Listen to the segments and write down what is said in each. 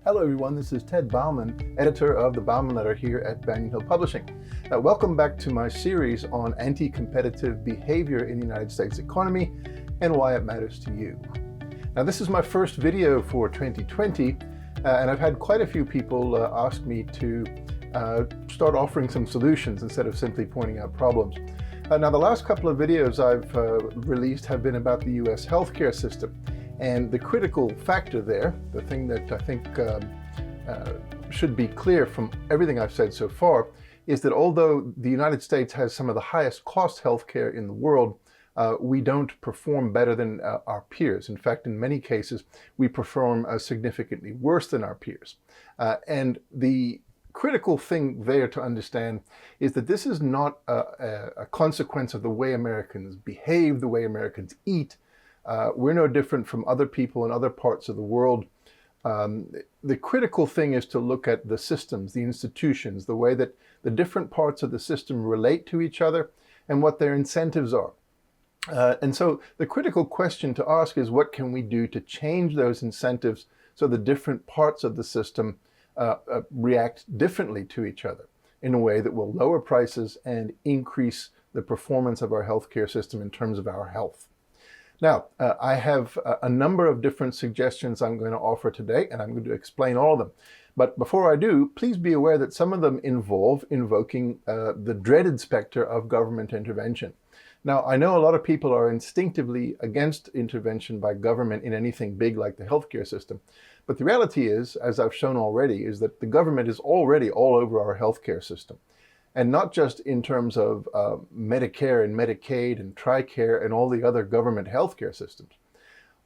Hello everyone, this is Ted Bauman, editor of the Bauman Letter here at Banyan Hill Publishing. Welcome back to my series on anti-competitive behavior in the United States economy and why it matters to you. Now this is my first video for 2020 and I've had quite a few people ask me to start offering some solutions instead of simply pointing out problems. Now the last couple of videos I've released have been about the US healthcare system. And the critical factor there, the thing that I think should be clear from everything I've said so far, is that although the United States has some of the highest cost healthcare in the world, we don't perform better than our peers. In fact, in many cases, we perform significantly worse than our peers. And the critical thing there to understand is that this is not a consequence of the way Americans behave, the way Americans eat. We're no different from other people in other parts of the world. The critical thing is to look at the systems, the institutions, the way that the different parts of the system relate to each other and what their incentives are. And so the critical question to ask is, what can we do to change those incentives so the different parts of the system react differently to each other in a way that will lower prices and increase the performance of our healthcare system in terms of our health. Now, I have a number of different suggestions I'm going to offer today, and I'm going to explain all of them. But before I do, please be aware that some of them involve invoking the dreaded specter of government intervention. Now, I know a lot of people are instinctively against intervention by government in anything big like the healthcare system. But the reality is, as I've shown already, is that the government is already all over our healthcare system. And not just in terms of Medicare and Medicaid and TRICARE and all the other government healthcare systems.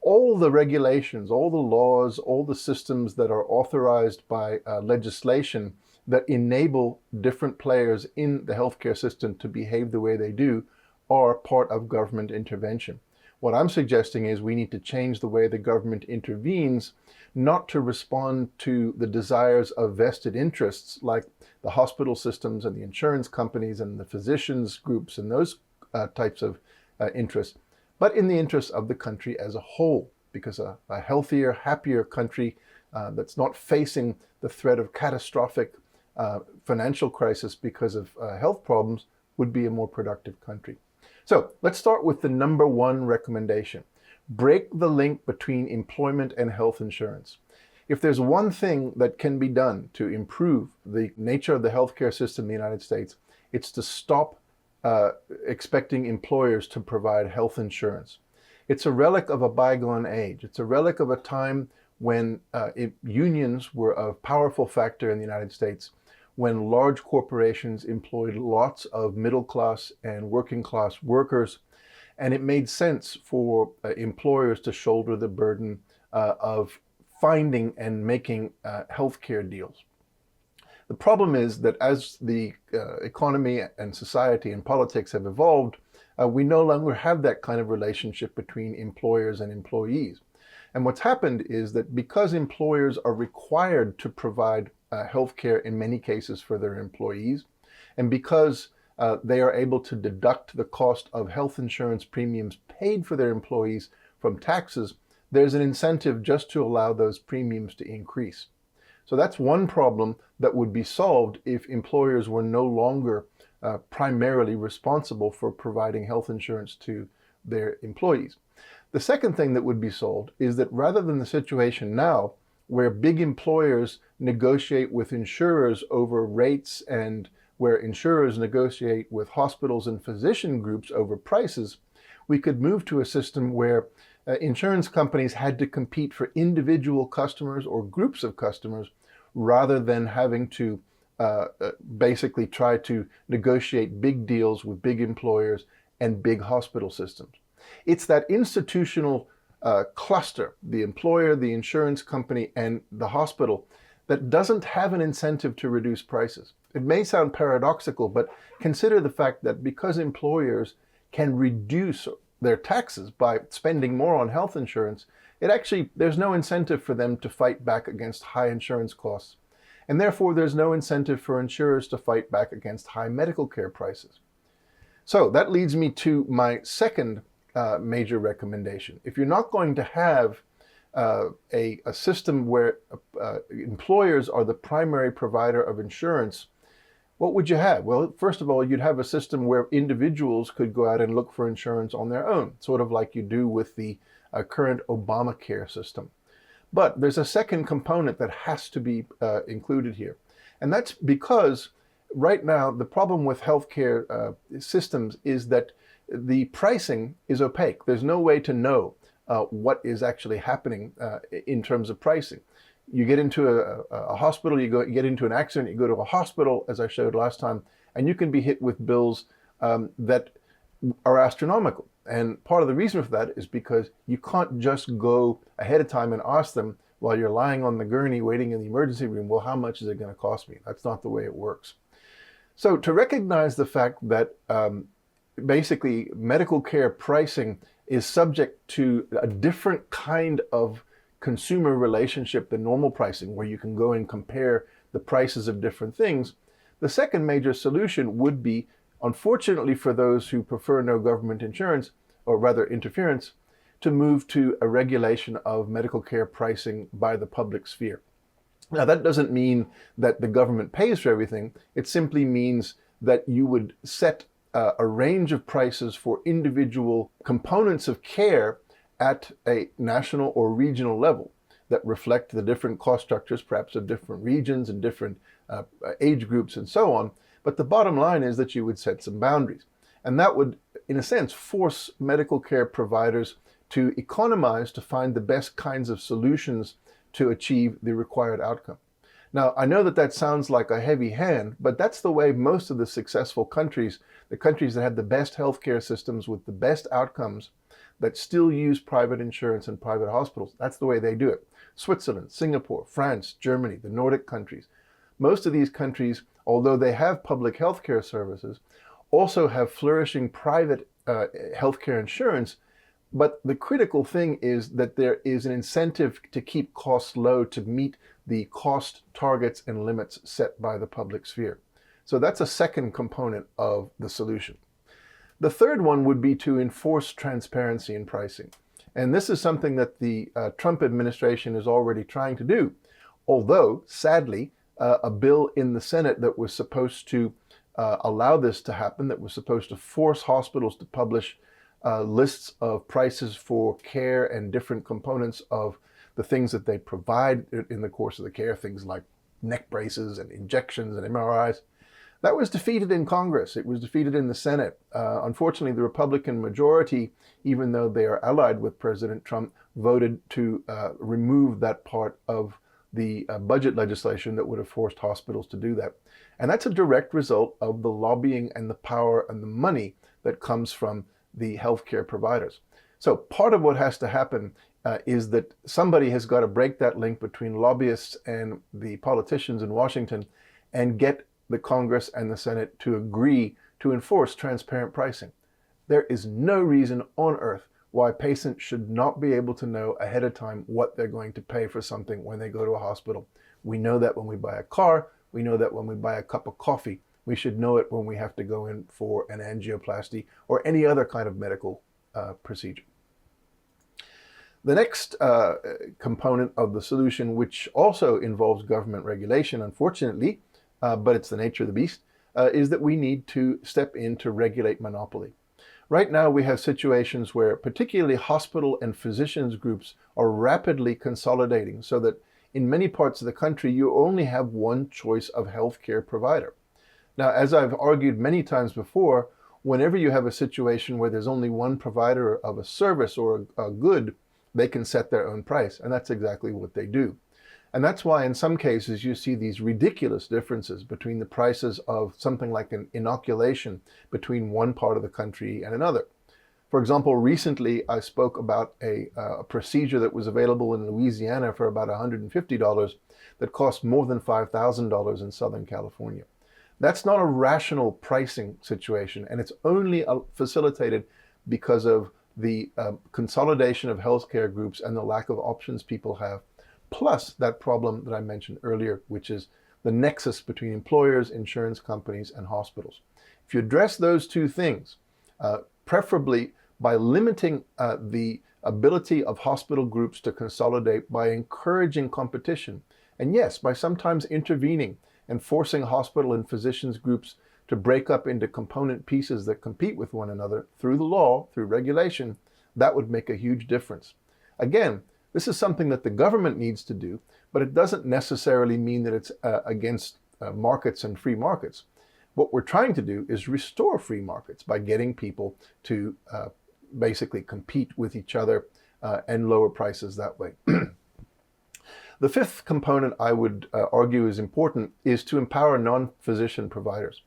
All the regulations, all the laws, all the systems that are authorized by legislation that enable different players in the healthcare system to behave the way they do are part of government intervention. What I'm suggesting is we need to change the way the government intervenes, not to respond to the desires of vested interests like the hospital systems and the insurance companies and the physicians groups and those types of interests, but in the interest of the country as a whole, because a healthier, happier country that's not facing the threat of catastrophic financial crisis because of health problems would be a more productive country. So let's start with the number one recommendation. Break the link between employment and health insurance. If there's one thing that can be done to improve the nature of the healthcare system in the United States, it's to stop expecting employers to provide health insurance. It's a relic of a bygone age. It's a relic of a time when unions were a powerful factor in the United States, when large corporations employed lots of middle-class and working-class workers, and it made sense for employers to shoulder the burden of finding and making healthcare deals. The problem is that as the economy and society and politics have evolved, we no longer have that kind of relationship between employers and employees. And what's happened is that because employers are required to provide healthcare in many cases for their employees, and because they are able to deduct the cost of health insurance premiums paid for their employees from taxes, there's an incentive just to allow those premiums to increase. So that's one problem that would be solved if employers were no longer primarily responsible for providing health insurance to their employees. The second thing that would be solved is that rather than the situation now where big employers negotiate with insurers over rates and where insurers negotiate with hospitals and physician groups over prices, we could move to a system where insurance companies had to compete for individual customers or groups of customers rather than having to basically try to negotiate big deals with big employers and big hospital systems. It's that institutional cluster, the employer, the insurance company, and the hospital, that doesn't have an incentive to reduce prices. It may sound paradoxical, but consider the fact that because employers can reduce their taxes by spending more on health insurance, there's no incentive for them to fight back against high insurance costs. And therefore, there's no incentive for insurers to fight back against high medical care prices. So that leads me to my second major recommendation. If you're not going to have a system where employers are the primary provider of insurance, what would you have? Well, first of all, you'd have a system where individuals could go out and look for insurance on their own, sort of like you do with the current Obamacare system. But there's a second component that has to be included here. And that's because right now, the problem with healthcare systems is that the pricing is opaque. There's no way to know what is actually happening in terms of pricing. You get into a hospital, you get into an accident, you go to a hospital, as I showed last time, and you can be hit with bills that are astronomical. And part of the reason for that is because you can't just go ahead of time and ask them while you're lying on the gurney waiting in the emergency room, well, how much is it going to cost me? That's not the way it works. So to recognize the fact that basically medical care pricing is subject to a different kind of consumer relationship than normal pricing, where you can go and compare the prices of different things, the second major solution would be, unfortunately for those who prefer no government insurance, or rather interference, to move to a regulation of medical care pricing by the public sphere. Now, that doesn't mean that the government pays for everything. It simply means that you would set a range of prices for individual components of care at a national or regional level that reflect the different cost structures, perhaps of different regions and different age groups and so on. But the bottom line is that you would set some boundaries. And that would, in a sense, force medical care providers to economize, to find the best kinds of solutions to achieve the required outcome. Now, I know that sounds like a heavy hand, but that's the way most of the successful countries, the countries that have the best healthcare systems with the best outcomes, that still use private insurance and private hospitals, that's the way they do it. Switzerland, Singapore, France, Germany, the Nordic countries. Most of these countries, although they have public healthcare services, also have flourishing private healthcare insurance. But the critical thing is that there is an incentive to keep costs low to meet the cost targets and limits set by the public sphere. So that's a second component of the solution. The third one would be to enforce transparency in pricing. And this is something that the Trump administration is already trying to do. Although, sadly, a bill in the Senate that was supposed to allow this to happen, that was supposed to force hospitals to publish lists of prices for care and different components of the things that they provide in the course of the care, things like neck braces and injections and MRIs. That was defeated in Congress. It was defeated in the Senate. Unfortunately, the Republican majority, even though they are allied with President Trump, voted to remove that part of the budget legislation that would have forced hospitals to do that. And that's a direct result of the lobbying and the power and the money that comes from the healthcare providers. So part of what has to happen is that somebody has got to break that link between lobbyists and the politicians in Washington and get the Congress and the Senate to agree to enforce transparent pricing. There is no reason on earth why patients should not be able to know ahead of time what they're going to pay for something when they go to a hospital. We know that when we buy a car. We know that when we buy a cup of coffee. We should know it when we have to go in for an angioplasty or any other kind of medical procedure. The next component of the solution, which also involves government regulation, unfortunately, but it's the nature of the beast, is that we need to step in to regulate monopoly. Right now, we have situations where particularly hospital and physicians groups are rapidly consolidating so that in many parts of the country, you only have one choice of healthcare provider. Now, as I've argued many times before, whenever you have a situation where there's only one provider of a service or a good, they can set their own price, and that's exactly what they do. And that's why in some cases you see these ridiculous differences between the prices of something like an inoculation between one part of the country and another. For example, recently I spoke about a procedure that was available in Louisiana for about $150 that cost more than $5,000 in Southern California. That's not a rational pricing situation, and it's only facilitated because of the consolidation of healthcare groups and the lack of options people have, plus that problem that I mentioned earlier, which is the nexus between employers, insurance companies, and hospitals. If you address those two things, preferably by limiting the ability of hospital groups to consolidate by encouraging competition And yes, by sometimes intervening and forcing hospital and physicians groups to break up into component pieces that compete with one another through the law, through regulation, that would make a huge difference. Again, this is something that the government needs to do, but it doesn't necessarily mean that it's against markets and free markets. What we're trying to do is restore free markets by getting people to basically compete with each other and lower prices that way. The fifth component I would argue is important is to empower non-physician providers.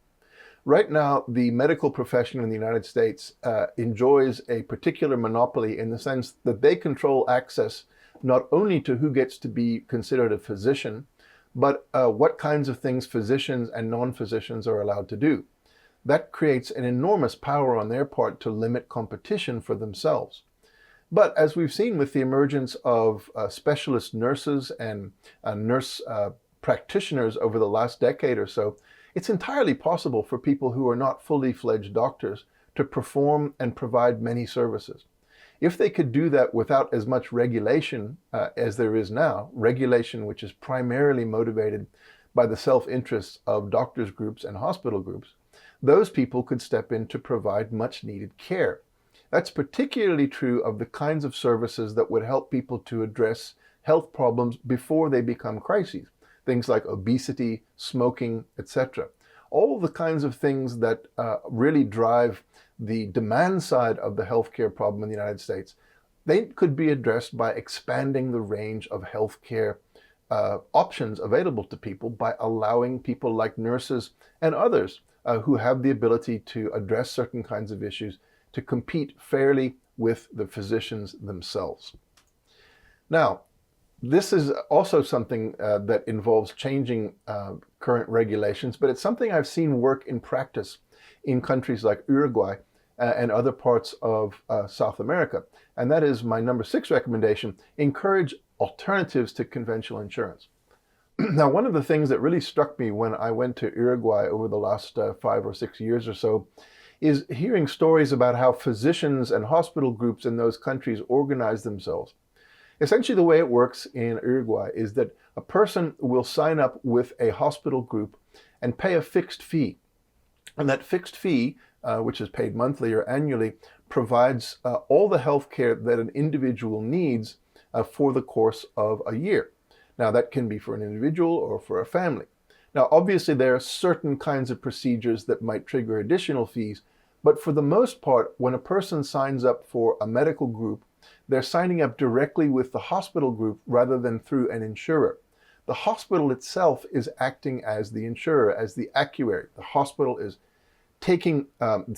Right now, the medical profession in the United States enjoys a particular monopoly in the sense that they control access not only to who gets to be considered a physician, but what kinds of things physicians and non-physicians are allowed to do. That creates an enormous power on their part to limit competition for themselves. But as we've seen with the emergence of specialist nurses and nurse practitioners over the last decade or so, it's entirely possible for people who are not fully fledged doctors to perform and provide many services. If they could do that without as much regulation as there is now, regulation which is primarily motivated by the self-interests of doctors' groups and hospital groups, those people could step in to provide much needed care. That's particularly true of the kinds of services that would help people to address health problems before they become crises. Things like obesity, smoking, etc. All the kinds of things that really drive the demand side of the healthcare problem in the United States, they could be addressed by expanding the range of healthcare options available to people by allowing people like nurses and others who have the ability to address certain kinds of issues to compete fairly with the physicians themselves. Now, this is also something that involves changing current regulations, but it's something I've seen work in practice in countries like Uruguay and other parts of South America. And that is my number 6 recommendation: encourage alternatives to conventional insurance. Now, one of the things that really struck me when I went to Uruguay over the last 5 or 6 years or so is hearing stories about how physicians and hospital groups in those countries organize themselves. Essentially, the way it works in Uruguay is that a person will sign up with a hospital group and pay a fixed fee. And that fixed fee, which is paid monthly or annually, provides all the health care that an individual needs for the course of a year. Now, that can be for an individual or for a family. Now, obviously, there are certain kinds of procedures that might trigger additional fees, but for the most part, when a person signs up for a medical group, they're signing up directly with the hospital group rather than through an insurer. The hospital itself is acting as the insurer, as the actuary. The hospital is taking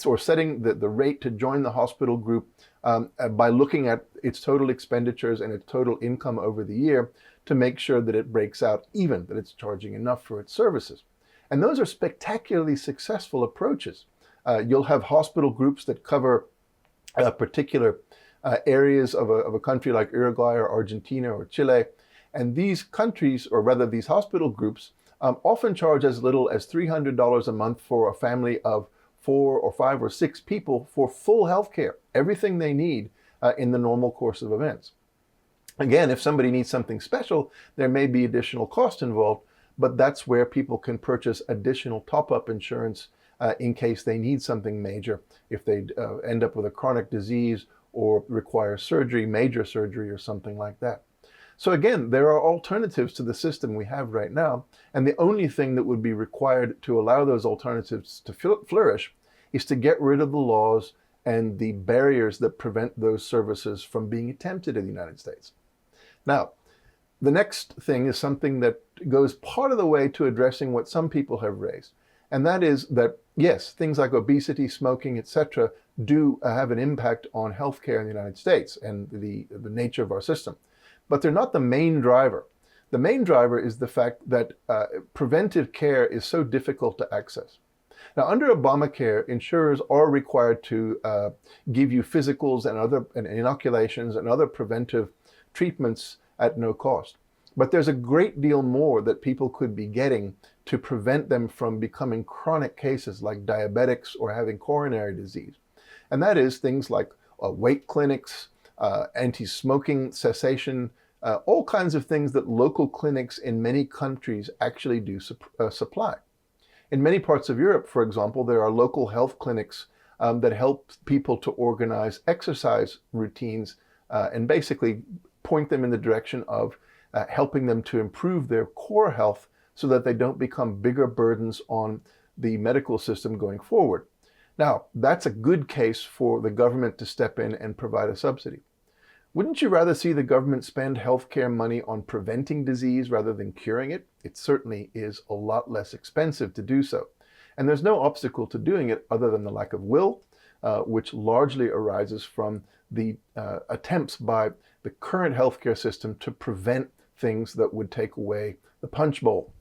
or setting the rate to join the hospital group by looking at its total expenditures and its total income over the year to make sure that it breaks out even, that it's charging enough for its services. And those are spectacularly successful approaches. You'll have hospital groups that cover particular areas of a country like Uruguay or Argentina or Chile. And these countries, or rather these hospital groups, often charge as little as $300 a month for a family of 4 or 5 or 6 people for full health care, everything they need in the normal course of events. Again, if somebody needs something special, there may be additional cost involved, but that's where people can purchase additional top-up insurance in case they need something major, if they end up with a chronic disease or require surgery, major surgery or something like that. So again, there are alternatives to the system we have right now, and the only thing that would be required to allow those alternatives to flourish is to get rid of the laws and the barriers that prevent those services from being attempted in the United States. Now, the next thing is something that goes part of the way to addressing what some people have raised, and that is that, yes, things like obesity, smoking, etc. do have an impact on healthcare in the United States and the nature of our system. But they're not the main driver. The main driver is the fact that preventive care is so difficult to access. Now, under Obamacare, insurers are required to give you physicals and inoculations and other preventive treatments at no cost. But there's a great deal more that people could be getting to prevent them from becoming chronic cases like diabetics or having coronary disease. And that is things like weight clinics, anti-smoking cessation all kinds of things that local clinics in many countries actually do supply. In many parts of Europe, for example, there are local health clinics that help people to organize exercise routines and basically point them in the direction of helping them to improve their core health so that they don't become bigger burdens on the medical system going forward. Now, that's a good case for the government to step in and provide a subsidy. Wouldn't you rather see the government spend healthcare money on preventing disease rather than curing it? It certainly is a lot less expensive to do so. And there's no obstacle to doing it other than the lack of will, which largely arises from the attempts by the current healthcare system to prevent things that would take away the punch bowl.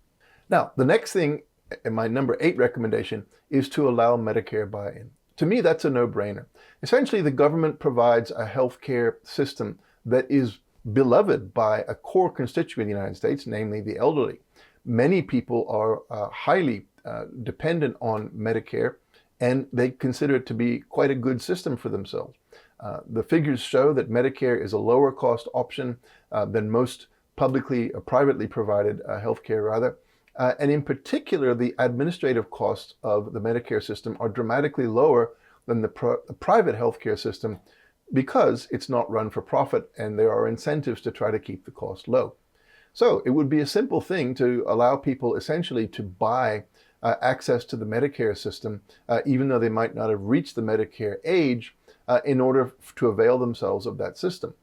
Now, the next thing, and my number 8 recommendation, is to allow Medicare buy-in. To me, that's a no-brainer. Essentially, the government provides a healthcare system that is beloved by a core constituent in the United States, namely the elderly. Many people are highly dependent on Medicare, and they consider it to be quite a good system for themselves. The figures show that Medicare is a lower cost option than most publicly or privately provided healthcare, and in particular, the administrative costs of the Medicare system are dramatically lower than the private healthcare system because it's not run for profit and there are incentives to try to keep the cost low. So it would be a simple thing to allow people essentially to buy access to the Medicare system, even though they might not have reached the Medicare age, in order to avail themselves of that system.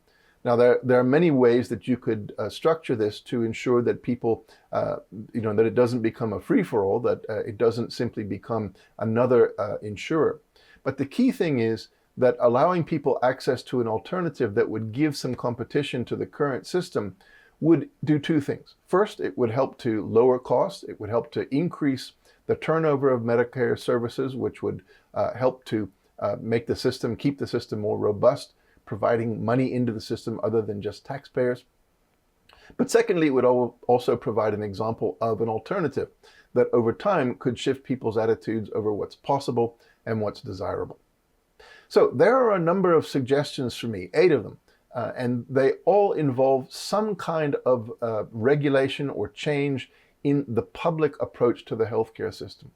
Now, there are many ways that you could structure this to ensure that people, that it doesn't become a free-for-all, that it doesn't simply become another insurer. But the key thing is that allowing people access to an alternative that would give some competition to the current system would do 2 things. First, it would help to lower costs. It would help to increase the turnover of Medicare services, which would help to make the system, keep the system more robust, providing money into the system other than just taxpayers. But secondly, it would also provide an example of an alternative that over time could shift people's attitudes over what's possible and what's desirable. So there are a number of suggestions for me, 8 of them, and they all involve some kind of regulation or change in the public approach to the healthcare system.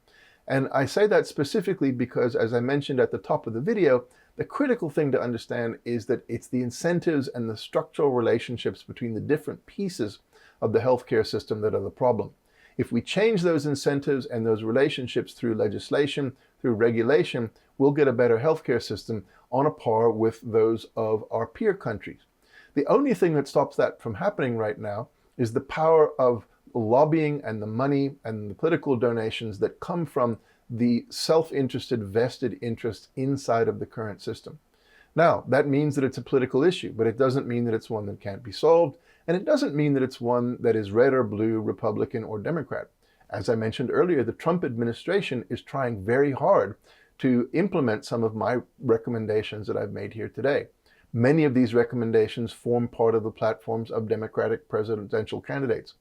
And I say that specifically because, as I mentioned at the top of the video, the critical thing to understand is that it's the incentives and the structural relationships between the different pieces of the healthcare system that are the problem. If we change those incentives and those relationships through legislation, through regulation, we'll get a better healthcare system on a par with those of our peer countries. The only thing that stops that from happening right now is the power of lobbying and the money and the political donations that come from the self-interested vested interests inside of the current system. Now, that means that it's a political issue, but it doesn't mean that it's one that can't be solved, and it doesn't mean that it's one that is red or blue, Republican or Democrat. As I mentioned earlier, the Trump administration is trying very hard to implement some of my recommendations that I've made here today. Many of these recommendations form part of the platforms of Democratic presidential candidates.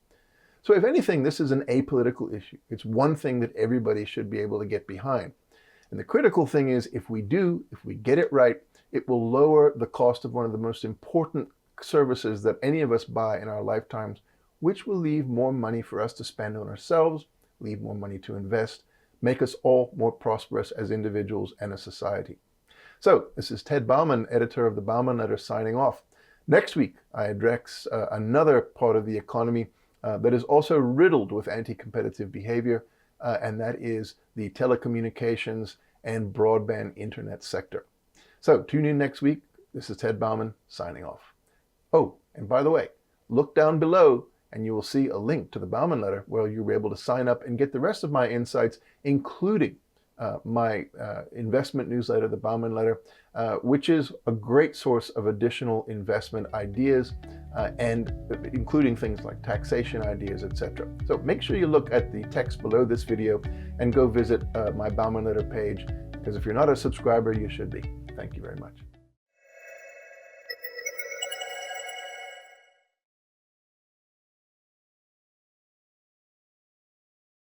So if anything, this is an apolitical issue. It's one thing that everybody should be able to get behind. And the critical thing is, if we get it right, it will lower the cost of one of the most important services that any of us buy in our lifetimes, which will leave more money for us to spend on ourselves, leave more money to invest, make us all more prosperous as individuals and a society. So this is Ted Bauman, editor of the Bauman Letter, signing off. Next week, I address another part of the economy that is also riddled with anti-competitive behavior, and that is the telecommunications and broadband internet sector. So tune in next week. This is Ted Bauman signing off. Oh, and by the way, look down below and you will see a link to the Bauman Letter where you'll be able to sign up and get the rest of my insights, including my investment newsletter, the Bauman Letter, which is a great source of additional investment ideas, and including things like taxation ideas, etc. So make sure you look at the text below this video and go visit my Bauman Letter page, because if you're not a subscriber, you should be. Thank you very much.